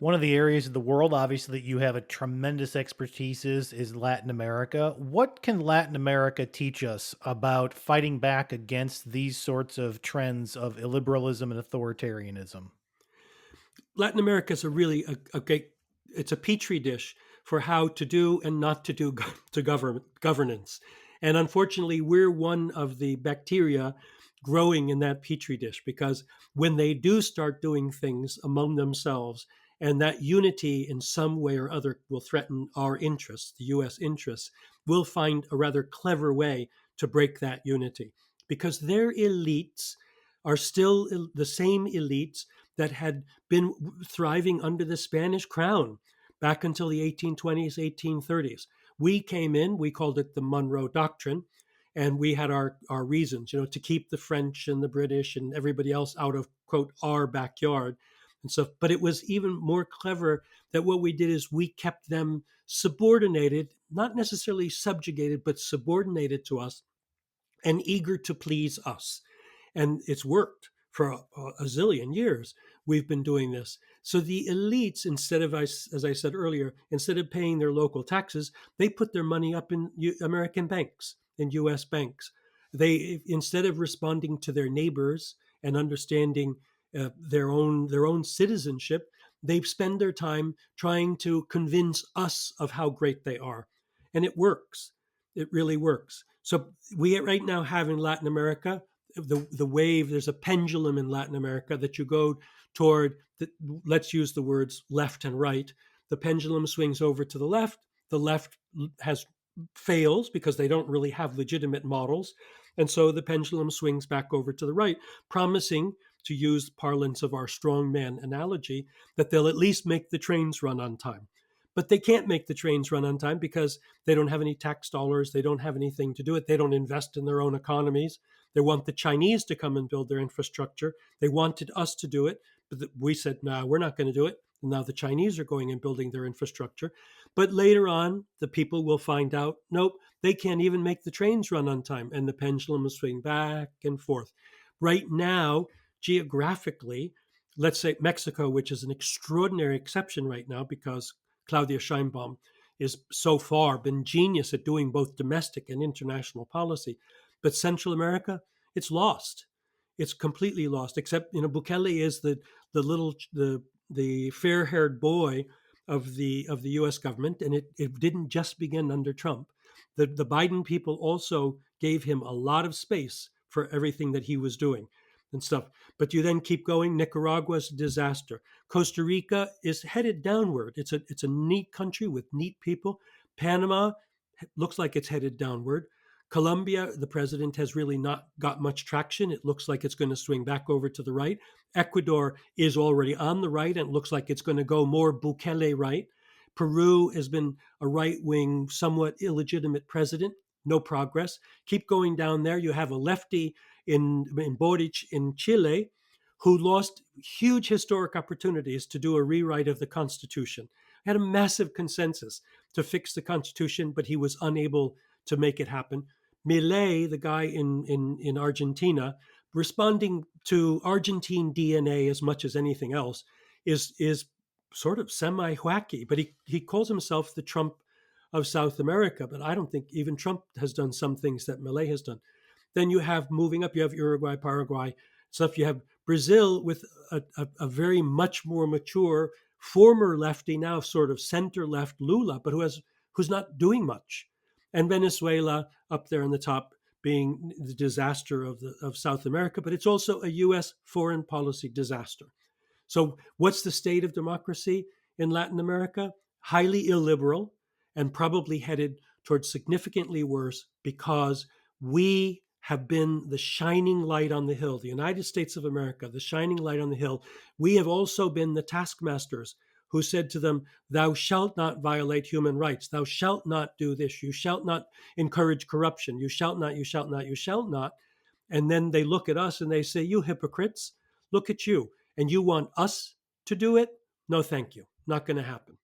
One of the areas of the world, obviously, that you have a tremendous expertise is Latin America. What can Latin America teach us about fighting back against these sorts of trends of illiberalism and authoritarianism? Latin America is it's a petri dish for how to do and not to do to governance. And unfortunately, we're one of the bacteria growing in that petri dish because when they do start doing things among themselves, and that unity in some way or other will threaten our interests, the US interests, we'll find a rather clever way to break that unity because their elites are still the same elites that had been thriving under the Spanish crown back until the 1820s, 1830s. We came in, we called it the Monroe Doctrine, and we had our reasons, to keep the French and the British and everybody else out of, quote, our backyard and stuff. But it was even more clever that what we did is we kept them subordinated, not necessarily subjugated, but subordinated to us and eager to please us. And it's worked for a zillion years. We've been doing this. So the elites, instead of, as I said earlier, instead of paying their local taxes, they put their money up in American banks, in US banks. They, instead of responding to their neighbors and understanding their own citizenship, they spend their time trying to convince us of how great they are. And it works. It really works. So we right now have in Latin America the wave. There's a pendulum in Latin America that you go toward. Let's use the words left and right. The pendulum swings over to the left. The left has fails because they don't really have legitimate models, and so the pendulum swings back over to the right, promising, to use parlance of our strongman analogy, that they'll at least make the trains run on time. But they can't make the trains run on time because they don't have any tax dollars. They don't have anything to do it. They don't invest in their own economies. They want the Chinese to come and build their infrastructure. They wanted us to do it, but we said, no, we're not going to do it. And now the Chinese are going and building their infrastructure. But later on, the people will find out, nope, they can't even make the trains run on time. And the pendulum will swing back and forth. Right now, geographically, let's say Mexico, which is an extraordinary exception right now because Claudia Sheinbaum is so far been genius at doing both domestic and international policy. But Central America, it's lost. It's completely lost. Except Bukele is the fair haired boy of the U.S. government, and it didn't just begin under Trump. The Biden people also gave him a lot of space for everything that he was doing and stuff. But you then keep going. Nicaragua's a disaster. Costa Rica is headed downward. It's a neat country with neat people. Panama looks like it's headed downward. Colombia, the president has really not got much traction. It looks like it's going to swing back over to the right. Ecuador is already on the right and it looks like it's going to go more Bukele right. Peru has been a right wing, somewhat illegitimate president. No progress. Keep going down there. You have a lefty in Boric in Chile who lost huge historic opportunities to do a rewrite of the Constitution. Had a massive consensus to fix the Constitution, but he was unable to make it happen. Milei, the guy in Argentina, responding to Argentine DNA as much as anything else, is sort of semi-wacky, but he calls himself the Trump of South America. But I don't think even Trump has done some things that Milei has done. Then you have moving up, you have Uruguay, Paraguay, stuff. You have Brazil with a very much more mature former lefty, now sort of center left Lula, but who's not doing much. And Venezuela up there on the top being the disaster of South America, but it's also a U.S. foreign policy disaster. So, what's the state of democracy in Latin America? Highly illiberal and probably headed towards significantly worse because we have been the shining light on the hill. The United States of America, the shining light on the hill. We have also been the taskmasters who said to them, thou shalt not violate human rights. Thou shalt not do this. You shalt not encourage corruption. You shalt not, you shalt not, you shalt not. And then they look at us and they say, you hypocrites, look at you. And you want us to do it? No, thank you. Not going to happen.